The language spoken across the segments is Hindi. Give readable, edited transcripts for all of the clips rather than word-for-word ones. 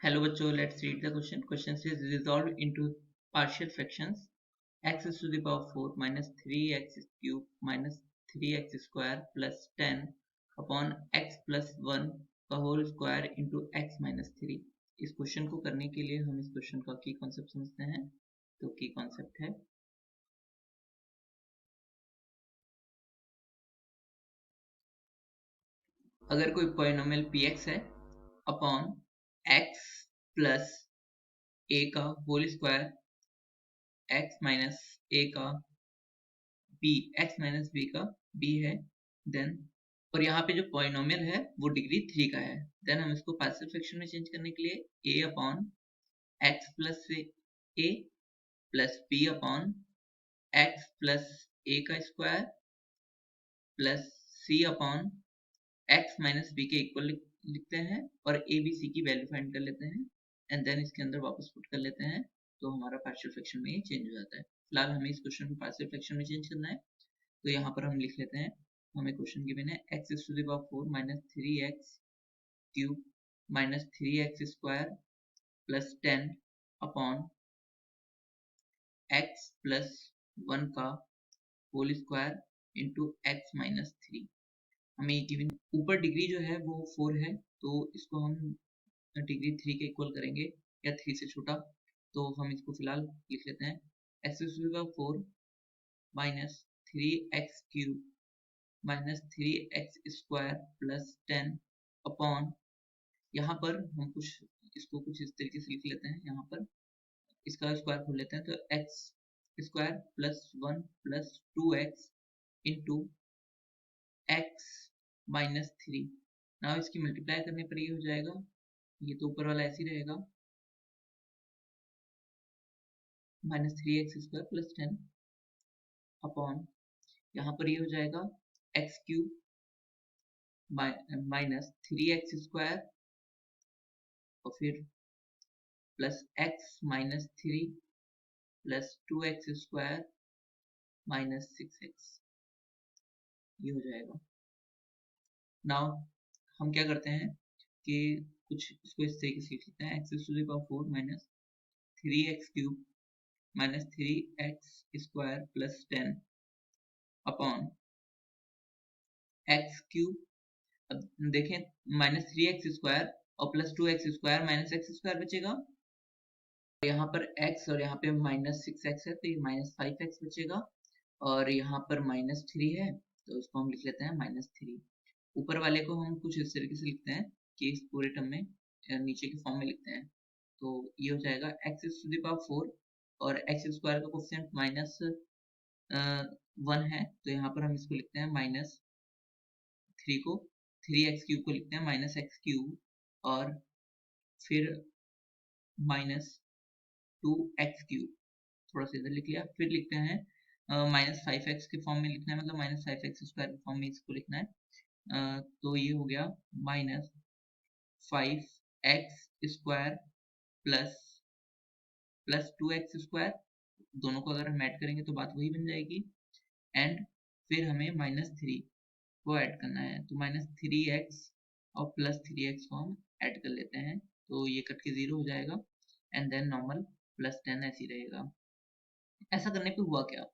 Hello बच्चों, let's read the question. Question says resolve into partial fractions. X is to the power 4 minus 3x cube minus 3x square plus 10 upon x plus 1 का whole square into x minus 3। इस क्वेश्चन को करने के लिए हम इस क्वेश्चन का की कॉन्सेप्ट समझते हैं। तो की कॉन्सेप्ट है, अगर कोई पॉलिनोमियल px है अपॉन x प्लस a का whole square x minus a का b, x माइनस b का b है, देन और यहाँ पे जो पॉलिनोमियल है वो डिग्री 3 का है, देन हम इसको पार्शियल फ्रैक्शन में चेंज करने के लिए a upon x plus a plus b upon x plus a का square plus c upon x minus b के इक्वल लिखते हैं और a b c की वैल्यू फाइंड कर लेते हैं एंड देन इसके अंदर वापस पुट कर लेते हैं, तो हमारा पार्शियल फ्रैक्शन में चेंज हो जाता है। फिलहाल हमें इस क्वेश्चन को पार्शियल फ्रैक्शन में चेंज करना है, तो यहाँ पर हम लिख लेते हैं, हमें क्वेश्चन गिवन है x is to the power 4 minus 3x cube minus 3x square plus 10 upon x plus 1 का whole square into x minus 3। हमें ये गिवन ऊपर डिग्री जो है वो 4 है, तो इसको हम डिग्री 3 के इक्वल करेंगे या 3 से छोटा, तो हम इसको फिलहाल लिख लेते हैं x is to the power 4 minus 3x cube minus 3x square plus 10 upon, यहाँ पर हम इसको कुछ इस तरीके से लिख लेते हैं, यहाँ पर इसका स्क्वायर खोल लेते हैं, तो x square plus 1 plus 2x into x minus 3। Now इसकी मल्टीप्लाई करने पर ये हो जाएगा, ये तो ऊपर वाला ऐसे ही रहेगा, minus 3x square plus 10 upon, यहाँ पर ये हो जाएगा x cube minus 3x square और फिर plus x minus 3 plus 2x square minus 6x, ये हो जाएगा। नाउ हम क्या करते हैं कि कुछ इसको इस तरीके से लिख लेते हैं, x to the power 4 minus 3x cube minus 3x square plus 10 upon x cube, अब देखें माइनस 3x स्क्वायर और plus 2x square minus x square बचेगा, यहाँ पर x और यहाँ पे माइनस 6x है तो ये माइनस 5x बचेगा, और यहाँ पर माइनस 3 है तो इसको हम लिख लेते हैं माइनस 3। ऊपर वाले को हम कुछ इस तरीके से लिखते हैं कि इस पूरे टर्म में नीचे के फॉर्म में लिखते हैं, तो ये हो जाएगा x टू द पावर 4 और x स्क्वायर का कोफिशिएंट माइनस 1 है, तो यहाँ पर हम इसको लिखते हैं माइनस 3 को 3x क्यूब को लिखते हैं माइनस x क्यूब और फिर माइनस 2x क्यूब, थोड़ा सा इधर लिख लिया, फिर लिखते हैं माइनस 5x के फॉर्म में लिखना है, मतलब माइनस 5x स्क्वायर के फॉर्म में इसको लिखना है, तो ये हो गया minus 5x square plus 2x square, दोनों को अगर हम ऐड करेंगे तो बात वही बन जाएगी, एंड फिर हमें माइनस 3 को ऐड करना है, तो माइनस 3x और प्लस 3x को हम ऐड कर लेते हैं, तो ये कट के 0 हो जाएगा एंड देन नॉर्मल प्लस 10 ऐसे ही रहेगा। ऐसा करने पे हुआ क्या,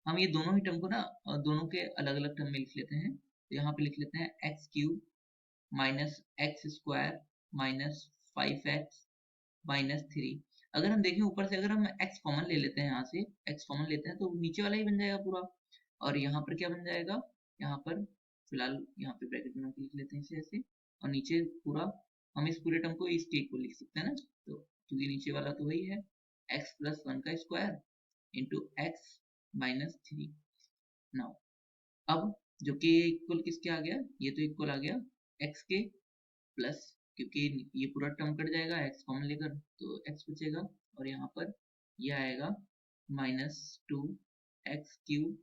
हम ये दोनों ही टर्म को ना दोनों के अलग अलग टर्म में लिख लेते हैं, तो यहाँ पे लिख लेते हैं x cube minus x square minus 5x minus 3। अगर हम देखें ऊपर से अगर हम x कॉमन ले लेते हैं, यहाँ से x कॉमन लेते हैं तो नीचे वाला ही बन जाएगा पूरा, और यहाँ पर क्या बन जाएगा, यहाँ पर फिलहाल यहाँ पे ब्रैकेट में लिख लेते हैं इसे ऐसे, और नीचे पूरा हम इस पूरे टर्म को इस केक को लिख सकते हैं ना, तो क्योंकि नीचे वाला तो वही है x प्लस 1 का square into x minus 3। Now अब जो कि इक्वल किसके आ गया, ये तो इक्वल आ गया x के प्लस, क्योंकि ये पूरा टर्म कट जाएगा x कॉमन लेकर तो x बचेगा, और यहाँ पर ये आएगा minus 2x cube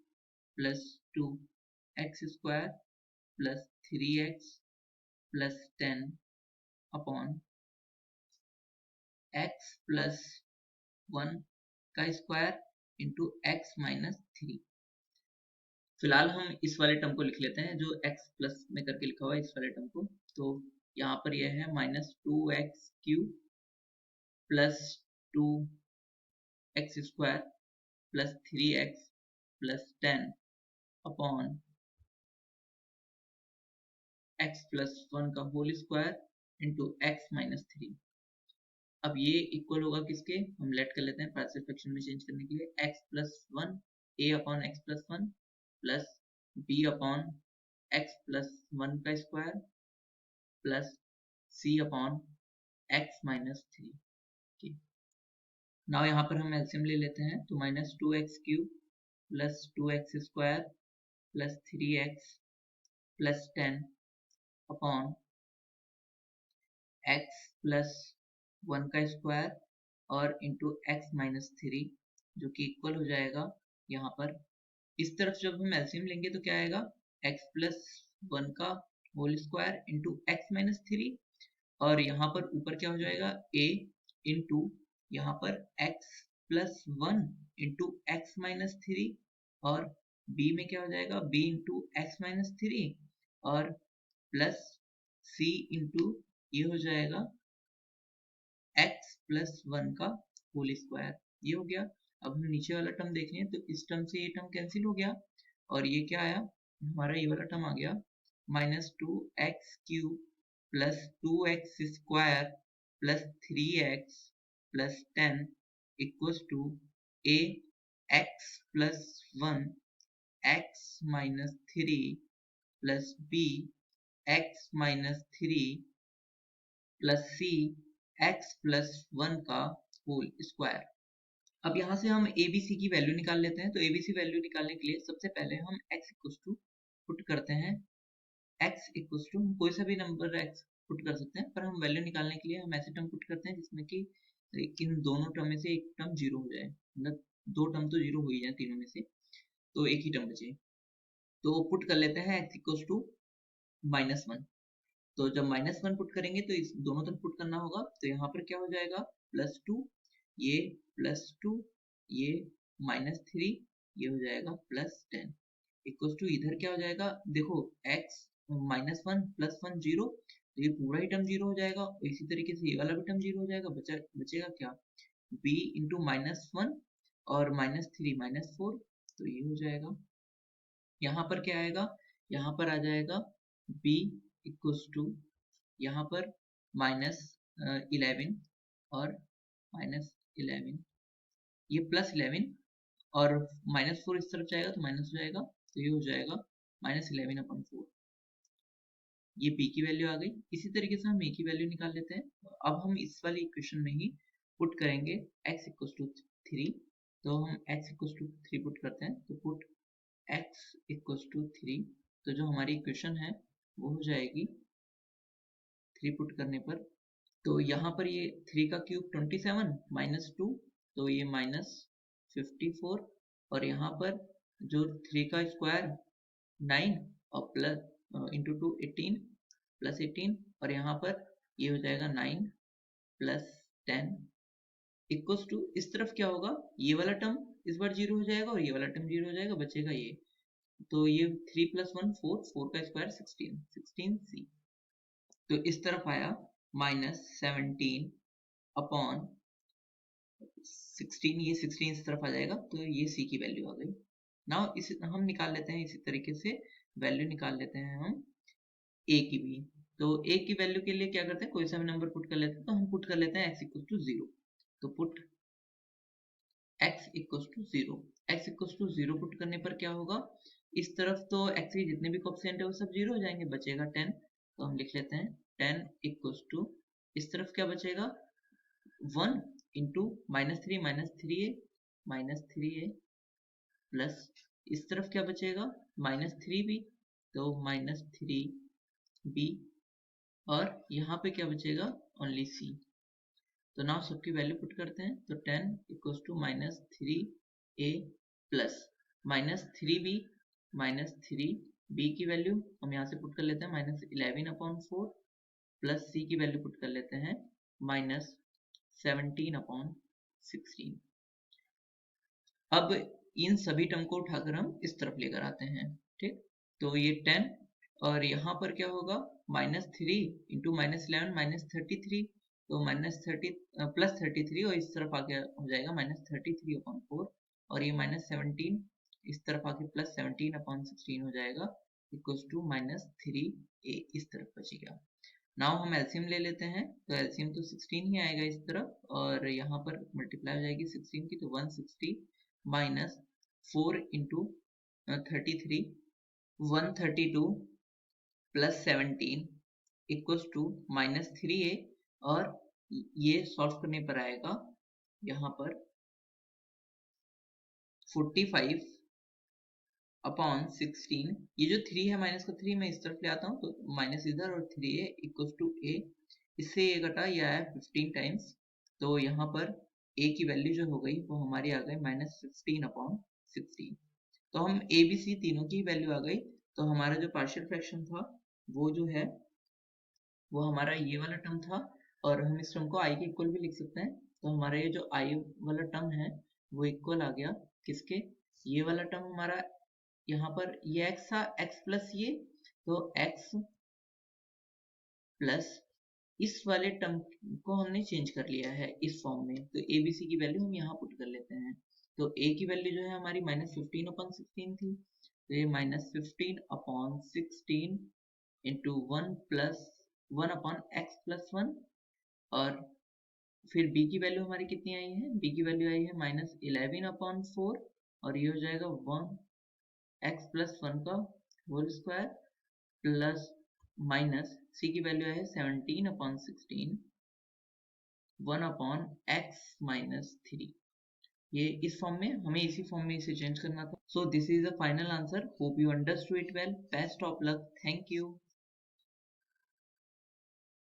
plus 2x square plus 3x plus 10 upon x plus 1 का स्क्वायर इंटू x माइनस 3। फिलहाल हम इस वाले टर्म को लिख लेते हैं जो x प्लस में करके लिखा हुआ है इस वाले टर्म को, तो यहाँ पर यह है minus 2x cube plus 2x² plus 3x plus 10 upon x plus 1 का whole square into x minus 3। अब ये इक्वल होगा किसके, हम लेट कर लेते हैं पार्शियल फ्रैक्शन में चेंज करने के लिए, x plus 1 a upon x plus 1 plus b upon x plus 1 का square plus c upon x minus 3। Now यहाँ पर हम एलसीएम ले लेते हैं, तो minus 2x³ plus 2x² plus 3x plus 10 upon x plus 1 का स्क्वायर और इंटू x माइनस 3, जो कि इक्वल हो जाएगा यहाँ पर इस तरफ जब हम एलसीएम लेंगे तो क्या आएगा, x प्लस 1 का whole square into x minus 3, और यहाँ पर ऊपर क्या हो जाएगा a इंटू यहाँ पर x plus 1 into x minus 3, और b में क्या हो जाएगा b इंटू एक्स माइनस 3 और प्लस c इंटू ये हो जाएगा x प्लस 1 का होल स्क्वायर। ये हो गया। अब हम नीचे वाला टर्म देख रहे हैं तो इस टर्म से ये टर्म कैंसिल हो गया और ये क्या आया, हमारा ये वाला टर्म आ गया minus 2x³ plus 2x² plus 3x plus 10 equals to a x plus 1 x minus 3 plus b x minus 3 plus c x plus 1 का होल स्क्वायर। अब यहाँ से हम abc की वैल्यू निकाल लेते हैं। तो abc वैल्यू निकालने के लिए सबसे पहले हम x इक्वल्स टू पुट करते हैं, x इक्वल्स टू कोई सा भी नंबर x पुट कर सकते हैं, पर हम वैल्यू निकालने के लिए हम ऐसे टर्म पुट करते हैं जिसमें कि इन दोनों टर्म में से एक टर्म जीरो हो जाए, मतलब दो टर्म तो जीरो हो ही जाए तीनों में से, तो एक ही टर्म बचे। तो पुट कर लेते हैं x इक्वल्स टू -1। तो जब -1 पुट करेंगे तो इस दोनों तरफ पुट करना होगा, तो यहाँ पर क्या हो जाएगा +2, ये +2, ये -3, ये हो जाएगा +10 इक्वल्स टू इधर क्या हो जाएगा, देखो x -1 + 1 0, तो ये पूरा ही टर्म जीरो हो जाएगा, और इसी तरीके से ये वाला भी टर्म जीरो हो जाएगा। बचेगा क्या, b इंटू -1 और -3 -4, तो ये हो जाएगा। यहाँ पर क्या आएगा, यहाँ पर आ जाएगा b इक्वल्स टू यहाँ पर -11 और -11, ये +11 और -4 इस तरफ जाएगा तो माइनस हो जाएगा, तो ये हो जाएगा -11/4। ये b की वैल्यू आ गई। इसी तरीके से हम a की वैल्यू निकाल लेते हैं। अब हम इस वाली इक्वेशन में ही पुट करेंगे x इक्वल्स टू 3, तो हम x इक्वल्स टू 3 पुट करते हैं, तो पुट x इक्वल्स टू 3, तो जो हमारी इक्वेशन है वो हो जाएगी 3 पुट करने पर, तो यहाँ पर ये 3 का क्यूब 27 -2, तो ये -54, और यहाँ पर जो 3 का स्क्वायर 9 और प्लस इंटू 2 18 प्लस 18, और यहाँ पर ये हो जाएगा 9 प्लस 10 इक्वल्स टू इस तरफ क्या होगा, ये वाला टर्म इस बार जीरो हो जाएगा और ये वाला टर्म जीरो हो जाएगा, बचेगा ये, तो ये 3 + 1 4, 4 का स्क्वायर 16c, तो इस तरफ आया -17 अपॉन 16, ये 16 इस तरफ आ जाएगा, तो ये c की वैल्यू आ गई। नाउ इसे हम निकाल लेते हैं, इसी तरीके से वैल्यू निकाल लेते हैं हम a की भी। तो a की वैल्यू के लिए क्या करते हैं, कोई सा भी नंबर पुट कर लेते हैं, तो हम पुट कर लेते हैं x इक्वल टू 0, तो put x equal to 0, x equal to 0 put करने पर क्या होगा, इस तरफ तो x के जितने भी कोएफिशिएंट है वो सब 0 हो जाएंगे, बचेगा 10, तो हम लिख लेते हैं 10 इक्वल टू इस तरफ क्या बचेगा 1 इंटू -3 प्लस इस तरफ क्या बचेगा -3b, तो -3b, और यहाँ पे क्या बचेगा ओनली c। तो नाउ सबकी वैल्यू पुट करते हैं, तो 10 equals to -3a plus -3b -3b की वैल्यू हम यहाँ से पुट कर लेते हैं -11/4 प्लस c की वैल्यू पुट कर लेते हैं -17/16। अब इन सभी टर्म को उठाकर हम इस तरफ लेकर आते हैं, ठीक। तो ये 10 और यहाँ पर क्या होगा -3 इंटू -11 -33, तो +33 और इस तरफ आके हो जाएगा -33/4 और ये -17 इस तरफ आके +17/16 हो जाएगा इक्वल्स टू -3a इस तरफ बचेगा। नाउ हम एलसीएम ले लेते हैं, तो एलसीएम तो 16 ही आएगा इस तरफ और यहाँ पर मल्टीप्लाई हो जाएगी 16 की, तो 160 minus 4 into 33 132 plus 17 equals to -3a और ये सॉल्व करने पर आएगा यहाँ पर 45/16। ये जो 3 है माइनस का 3 मैं इस तरफ ले आता हूँ, तो माइनस इधर और 3a इक्वल्स टू a, इससे ये घटा, ये आया 15 टाइम्स, तो यहाँ पर a की वैल्यू जो हो गई वो हमारी आ गई -15/16। तो हम a b c तीनों की वैल्यू आ गई, तो हमारा जो पार्शियल फ्रैक्शन था वो जो है वो हमारा ये वाला टर्म था और हम इस टर्म को i के इक्वल भी लिख सकते हैं। तो हमारा ये जो i वाला टर्म है वो इक्वल आ गया किसके, ये वाला टर्म हमारा यहाँ पर ये x था, x प्लस ये, तो x प्लस इस वाले टर्म को हमने चेंज कर लिया है इस फॉर्म में, तो a b c की वैल्यू हम यहाँ पुट कर लेते हैं। तो a की वैल्यू जो है हमारी -15/16 थी, तो ये -15/16 इंटू 1/x+1 और फिर b की वैल्यू हमारी कितनी आई है, b की वैल्यू आई है -11/4 और ये हो जाएगा 1x+1 का whole square plus minus c की वैल्यू है 17/16 1/x-3। ये इस फॉर्म में, हमें इसी फॉर्म में इसे चेंज करना था। So this is the final answer. Hope you understood it well. Best of luck. Thank you.